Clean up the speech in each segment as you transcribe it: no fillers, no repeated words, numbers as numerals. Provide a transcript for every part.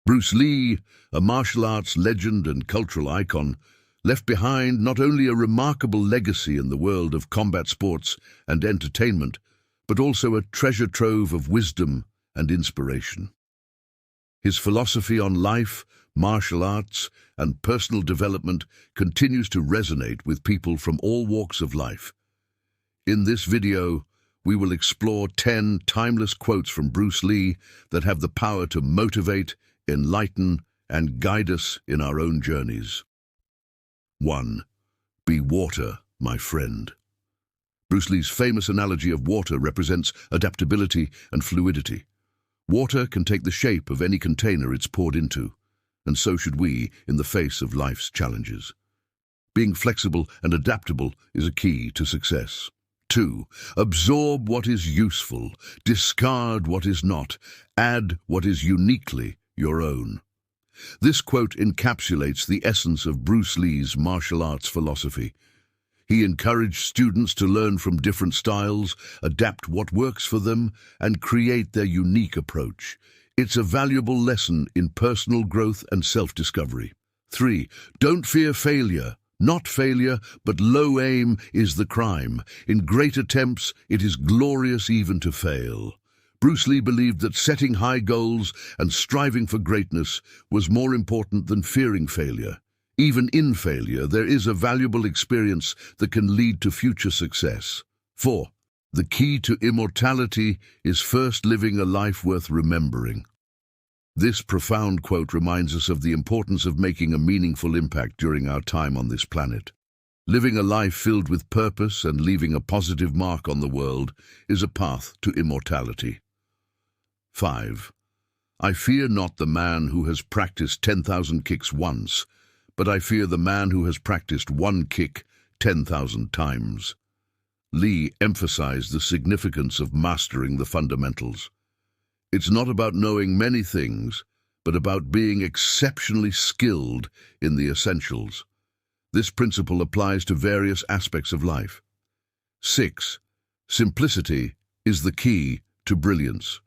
Bruce Lee, a martial arts legend and cultural icon, left behind not only a remarkable legacy in the world of combat sports and entertainment, but also a treasure trove of wisdom and inspiration. His philosophy on life, martial arts, and personal development continues to resonate with people from all walks of life. In this video, we will explore 10 timeless quotes from Bruce Lee that have the power to motivate, enlighten, and guide us in our own journeys. 1. Be water, my friend. Bruce Lee's famous analogy of water represents adaptability and fluidity. Water can take the shape of any container it's poured into, and so should we in the face of life's challenges. Being flexible and adaptable is a key to success. 2. Absorb what is useful, discard what is not, add what is uniquely your own. This quote encapsulates the essence of Bruce Lee's martial arts philosophy. He encouraged students to learn from different styles, adapt what works for them, and create their unique approach. It's a valuable lesson in personal growth and self-discovery. 3. Don't fear failure. Not failure, but low aim is the crime. In great attempts, it is glorious even to fail. Bruce Lee believed that setting high goals and striving for greatness was more important than fearing failure. Even in failure, there is a valuable experience that can lead to future success. 4. The key to immortality is first living a life worth remembering. This profound quote reminds us of the importance of making a meaningful impact during our time on this planet. Living a life filled with purpose and leaving a positive mark on the world is a path to immortality. 5. I fear not the man who has practiced 10,000 kicks once, but I fear the man who has practiced one kick 10,000 times. Lee emphasized the significance of mastering the fundamentals. It's not about knowing many things, but about being exceptionally skilled in the essentials. This principle applies to various aspects of life. 6. Simplicity is the key to brilliance.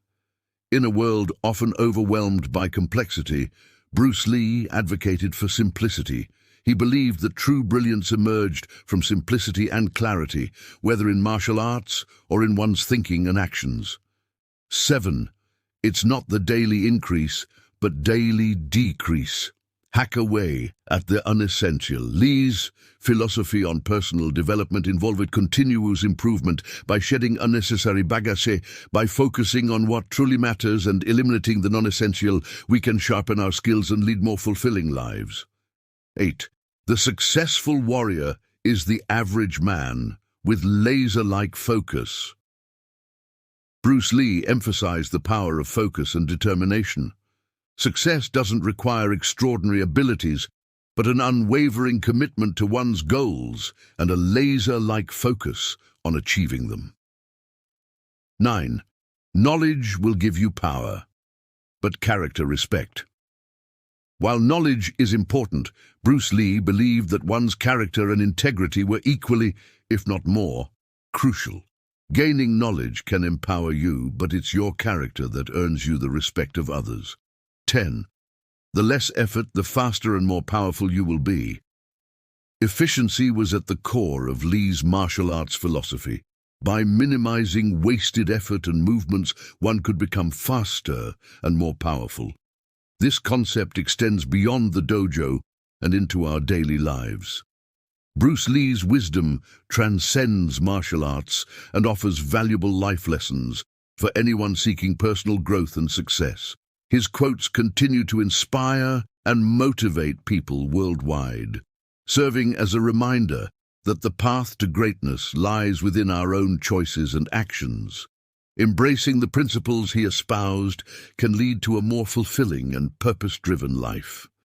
In a world often overwhelmed by complexity, Bruce Lee advocated for simplicity. He believed that true brilliance emerged from simplicity and clarity, whether in martial arts or in one's thinking and actions. 7. It's not the daily increase, but daily decrease. Hack away at the unessential. Lee's philosophy on personal development involved continuous improvement by shedding unnecessary baggage. By focusing on what truly matters and eliminating the non-essential, we can sharpen our skills and lead more fulfilling lives. 8. The successful warrior is the average man with laser-like focus. Bruce Lee emphasized the power of focus and determination. Success doesn't require extraordinary abilities, but an unwavering commitment to one's goals and a laser-like focus on achieving them. 9. Knowledge will give you power, but character respect. While knowledge is important, Bruce Lee believed that one's character and integrity were equally, if not more, crucial. Gaining knowledge can empower you, but it's your character that earns you the respect of others. 10. The less effort, the faster and more powerful you will be. Efficiency was at the core of Lee's martial arts philosophy. By minimizing wasted effort and movements, one could become faster and more powerful. This concept extends beyond the dojo and into our daily lives. Bruce Lee's wisdom transcends martial arts and offers valuable life lessons for anyone seeking personal growth and success. His quotes continue to inspire and motivate people worldwide, serving as a reminder that the path to greatness lies within our own choices and actions. Embracing the principles he espoused can lead to a more fulfilling and purpose-driven life.